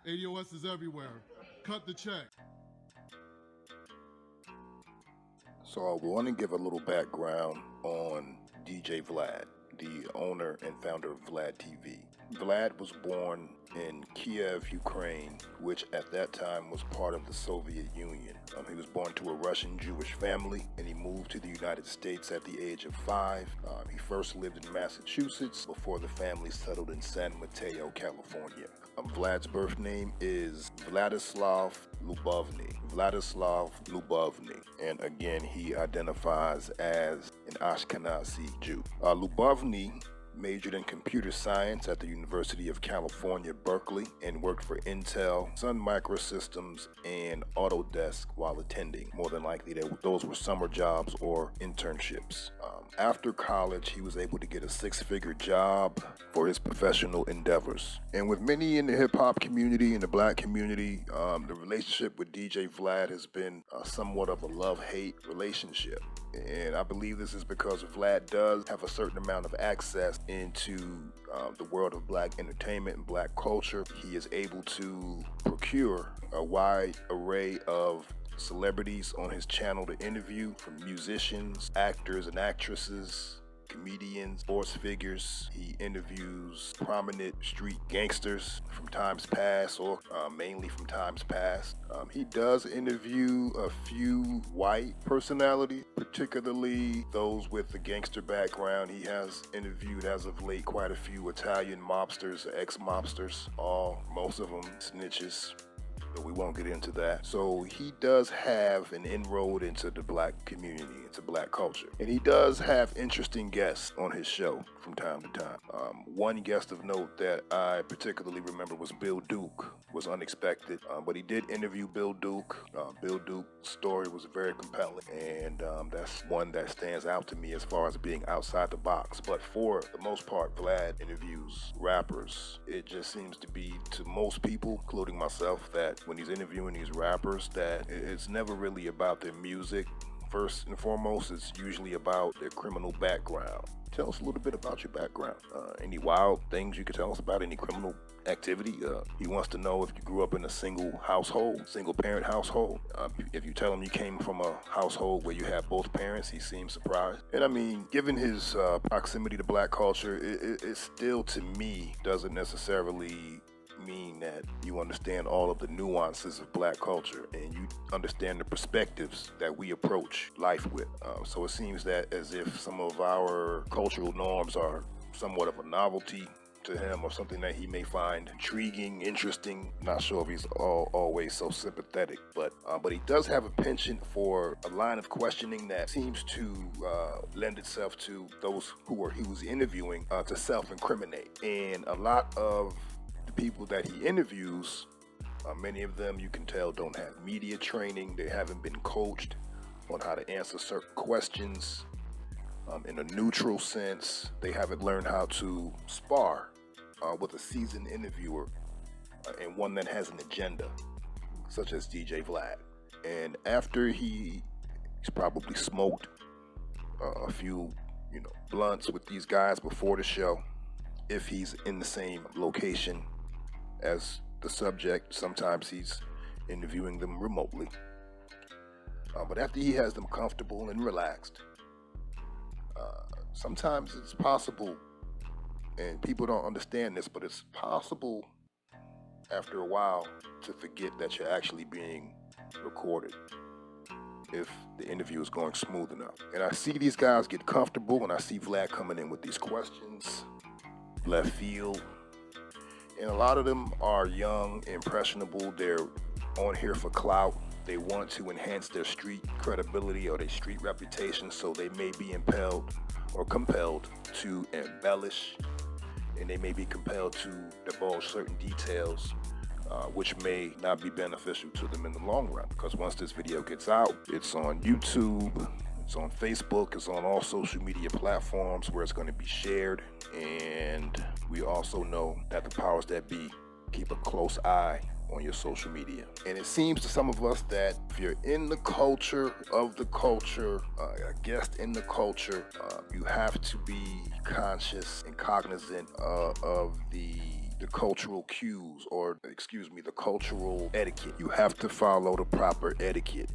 ADOS is everywhere. Cut the check. So I want to give a little background on DJ Vlad, the owner and founder of Vlad TV. Vlad was born in Kiev, Ukraine, which at that time was part of the Soviet Union. He was born to a Russian Jewish family, and he moved to the United States at the age of 5. He first lived in Massachusetts before the family settled in San Mateo, California. Vlad's birth name is Vladislav Lubovny. Vladislav Lubovny. And again, he identifies as an Ashkenazi Jew. Lubovny majored in computer science at the University of California, Berkeley, and worked for Intel, Sun Microsystems, and Autodesk while attending. More than likely, those were summer jobs or internships. After college, he was able to get a 6-figure job for his professional endeavors. And with many in the hip-hop community and the black community, the relationship with DJ Vlad has been somewhat of a love-hate relationship. And I believe this is because Vlad does have a certain amount of access into the world of black entertainment and black culture. He is able to procure a wide array of celebrities on his channel to interview, from musicians, actors and actresses, comedians, sports figures. He interviews prominent street gangsters from times past, or mainly from times past. He does interview a few white personalities, particularly those with the gangster background. He has interviewed as of late quite a few Italian mobsters, ex-mobsters, most of them snitches. But we won't get into that. So he does have an inroad into the black community, into black culture. And he does have interesting guests on his show from time to time. One guest of note that I particularly remember was Bill Duke. Was unexpected, but he did interview Bill Duke. Bill Duke's story was very compelling, and that's one that stands out to me as far as being outside the box. But for the most part, Vlad interviews rappers. It just seems to be, to most people, including myself, that when he's interviewing these rappers, that it's never really about their music. First and foremost, it's usually about their criminal background. Tell us a little bit about your background. Any wild things you could tell us about, any criminal activity? He wants to know if you grew up in a single parent household. If you tell him you came from a household where you have both parents, he seems surprised. And I mean, given his proximity to black culture, it still, to me, doesn't necessarily mean that you understand all of the nuances of black culture and you understand the perspectives that we approach life with. So it seems that as if some of our cultural norms are somewhat of a novelty to him, or something that he may find intriguing, interesting. Not sure if he's always so sympathetic, but he does have a penchant for a line of questioning that seems to lend itself to those he was interviewing to self-incriminate. And a lot of the people that he interviews, many of them you can tell don't have media training. They haven't been coached on how to answer certain questions in a neutral sense. They haven't learned how to spar with a seasoned interviewer and one that has an agenda, such as DJ Vlad. And after he's probably smoked a few, blunts with these guys before the show, if he's in the same location as the subject, sometimes he's interviewing them remotely. But after he has them comfortable and relaxed, sometimes it's possible, and people don't understand this, but it's possible after a while to forget that you're actually being recorded if the interview is going smooth enough. And I see these guys get comfortable, and I see Vlad coming in with these questions, left field. And a lot of them are young, impressionable. They're on here for clout. They want to enhance their street credibility or their street reputation, so they may be impelled or compelled to embellish, and they may be compelled to divulge certain details which may not be beneficial to them in the long run. Because once this video gets out, it's on YouTube, it's on Facebook, it's on all social media platforms where it's going to be shared. And we also know that the powers that be keep a close eye on your social media. And it seems to some of us that if you're in the culture of the culture, a guest in the culture, you have to be conscious and cognizant of the the cultural cues, or excuse me, the cultural etiquette. You have to follow the proper etiquette,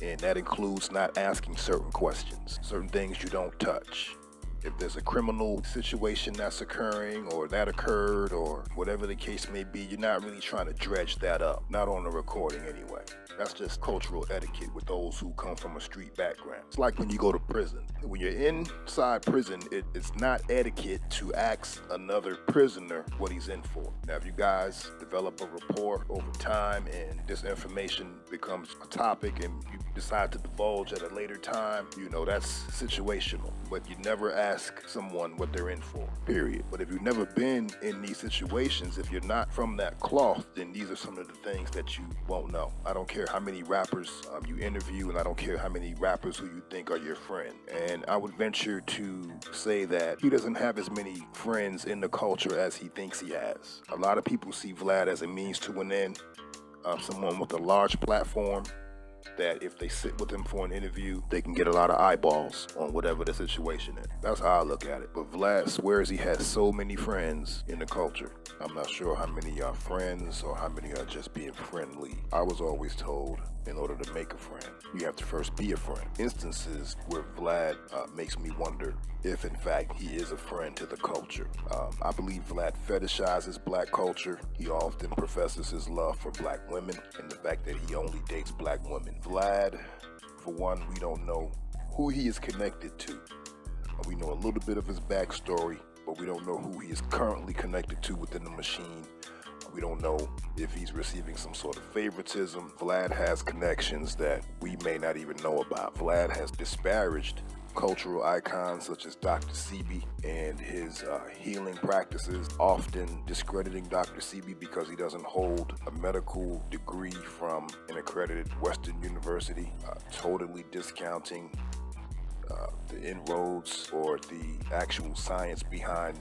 and that includes not asking certain questions, certain things you don't touch. If there's a criminal situation that's occurring, or that occurred, or whatever the case may be, you're not really trying to dredge that up, not on the recording anyway. That's just cultural etiquette with those who come from a street background. It's like when you go to prison. When you're inside prison, it's not etiquette to ask another prisoner what he's in for. Now, if you guys develop a rapport over time and this information becomes a topic and you decide to divulge at a later time, that's situational. But you never ask someone what they're in for, period. But if you've never been in these situations, if you're not from that cloth, then these are some of the things that you won't know. I don't care how many rappers you interview, and I don't care how many rappers who you think are your friend. And I would venture to say that he doesn't have as many friends in the culture as he thinks he has. A lot of people see Vlad as a means to an end, someone with a large platform, that if they sit with him for an interview, they can get a lot of eyeballs on whatever the situation is. That's how I look at it. But Vlad swears he has so many friends in the culture. I'm not sure how many are friends or how many are just being friendly. I was always told, in order to make a friend, you have to first be a friend. Instances where Vlad makes me wonder if, in fact, he is a friend to the culture. I believe Vlad fetishizes black culture. He often professes his love for black women and the fact that he only dates black women. Vlad, for one, we don't know who he is connected to. We know a little bit of his backstory, but we don't know who he is currently connected to within the machine. We don't know if he's receiving some sort of favoritism. Vlad has connections that we may not even know about. Vlad has disparaged cultural icons such as Dr. Sebi and his healing practices, often discrediting Dr. Sebi because he doesn't hold a medical degree from an accredited Western university, totally discounting the inroads or the actual science behind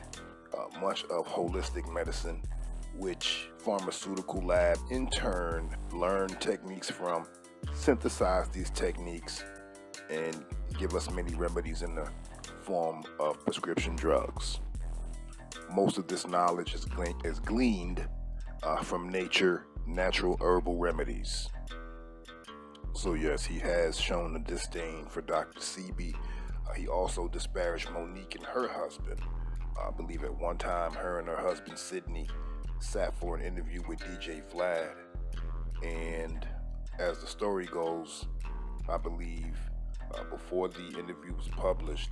much of holistic medicine, which pharmaceutical lab in turn learn techniques from, synthesize these techniques, and give us many remedies in the form of prescription drugs. Most of this knowledge is gleaned from nature, natural herbal remedies. So yes, he has shown a disdain for Dr. Sebi. He also disparaged Monique and her husband. I believe at one time her and her husband Sydney sat for an interview with DJ Vlad, and as the story goes, I believe before the interview was published,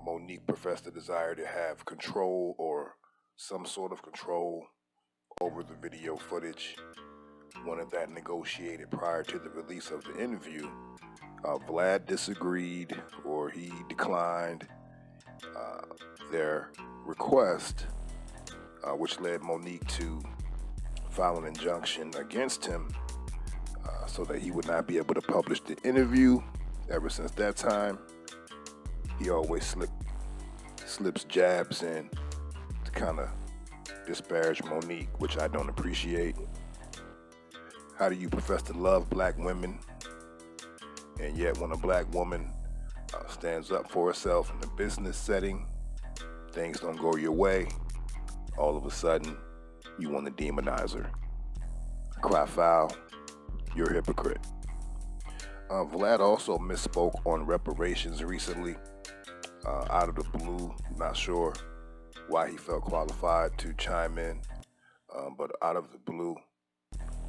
Monique professed a desire to have control or some sort of control over the video footage. Wanted that negotiated prior to the release of the interview. Vlad disagreed, or he declined their request, which led Monique to file an injunction against him so that he would not be able to publish the interview. Ever since that time, he always slips jabs in to kind of disparage Monique, which I don't appreciate. How do you profess to love black women, and yet when a black woman stands up for herself in a business setting, things don't go your way, all of a sudden you want to demonize her? Cry foul, you're a hypocrite. Vlad also misspoke on reparations recently, out of the blue. Not sure why he felt qualified to chime in, but out of the blue,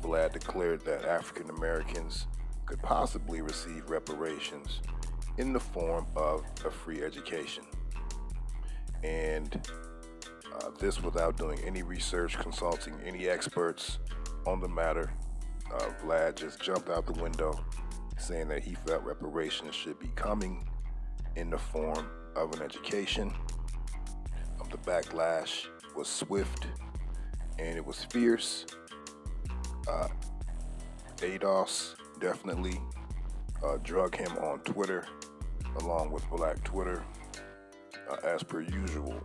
Vlad declared that African Americans could possibly receive reparations in the form of a free education. And this without doing any research, consulting any experts on the matter. Vlad just jumped out the window saying that he felt reparations should be coming in the form of an education. The backlash was swift and it was fierce. ADOS definitely drug him on Twitter along with Black Twitter as per usual.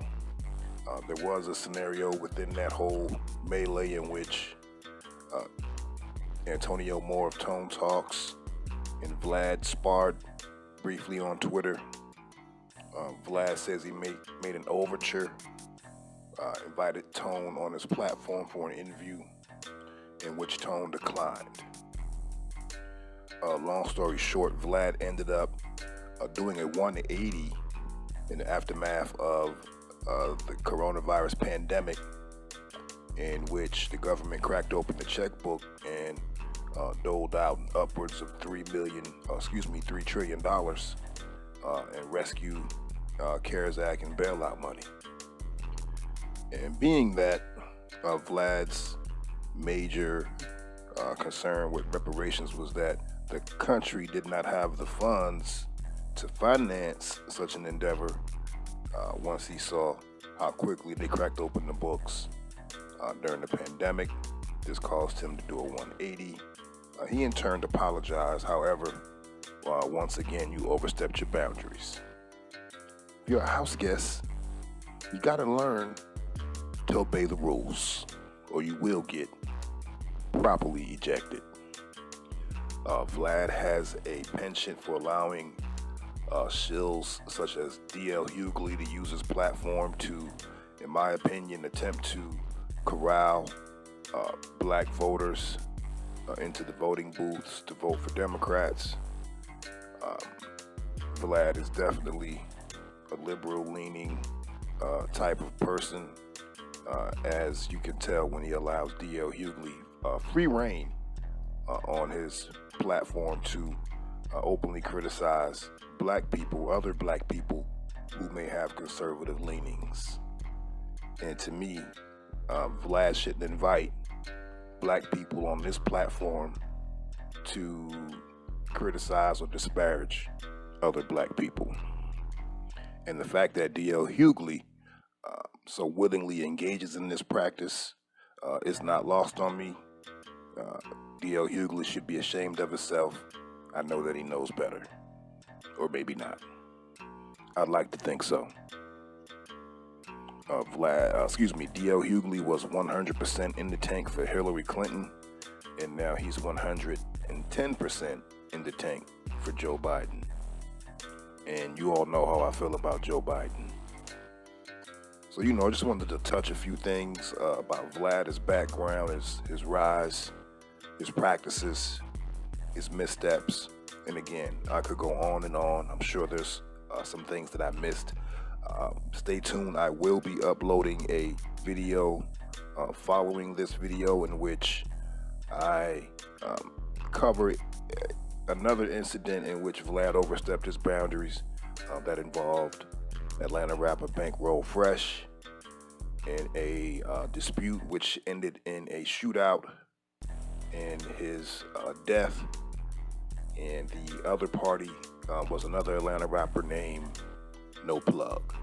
There was a scenario within that whole melee in which Antonio Moore of Tone Talks and Vlad sparred briefly on Twitter. Vlad says he made an overture invited Tone on his platform for an interview, in which Tone declined. Long story short, Vlad ended up doing a 180 in the aftermath of the coronavirus pandemic, in which the government cracked open the checkbook and doled out upwards of $3 trillion and rescue CARES Act and bailout money. And being that Vlad's major concern with reparations was that the country did not have the funds to finance such an endeavor, once he saw how quickly they cracked open the books during the pandemic, this caused him to do a 180. He in turn apologized. However, once again, you overstepped your boundaries. If you're a house guest, you gotta learn to obey the rules, or you will get properly ejected. Vlad has a penchant for allowing shills such as D.L. Hughley to use his platform to, in my opinion, attempt to corral black voters into the voting booths to vote for Democrats. Vlad is definitely a liberal-leaning type of person, as you can tell when he allows D.L. Hughley free reign on his platform to openly criticize black people, other black people who may have conservative leanings. And to me, Vlad shouldn't invite black people on this platform to criticize or disparage other black people. And the fact that D.L. Hughley so willingly engages in this practice is not lost on me. D.L. Hughley should be ashamed of himself. I know that he knows better. Or maybe not. I'd like to think so. D.L. Hughley was 100% in the tank for Hillary Clinton, and now he's 110% in the tank for Joe Biden. And you all know how I feel about Joe Biden. So, I just wanted to touch a few things about Vlad, his background, his rise, his practices, his missteps. And again, I could go on and on. I'm sure there's some things that I missed. Stay tuned. I will be uploading a video following this video in which I cover another incident in which Vlad overstepped his boundaries that involved Atlanta rapper Bankroll Fresh in a dispute which ended in a shootout and his death. And the other party was another Atlanta rapper named No Plug.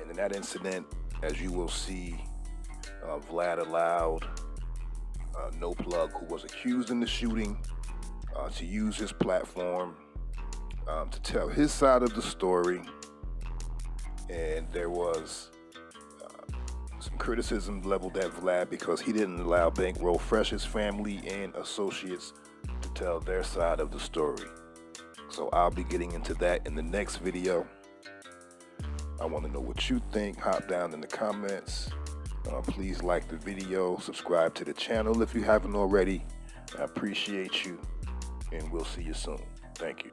And in that incident, as you will see, Vlad allowed No Plug, who was accused in the shooting, to use his platform to tell his side of the story. And there was some criticism leveled at Vlad because he didn't allow Bankroll Fresh's family and associates to tell their side of the story. So I'll be getting into that in the next video. I want to know what you think. Hop down in the comments. Please like the video, subscribe to the channel if you haven't already. I appreciate you, and we'll see you soon. Thank you.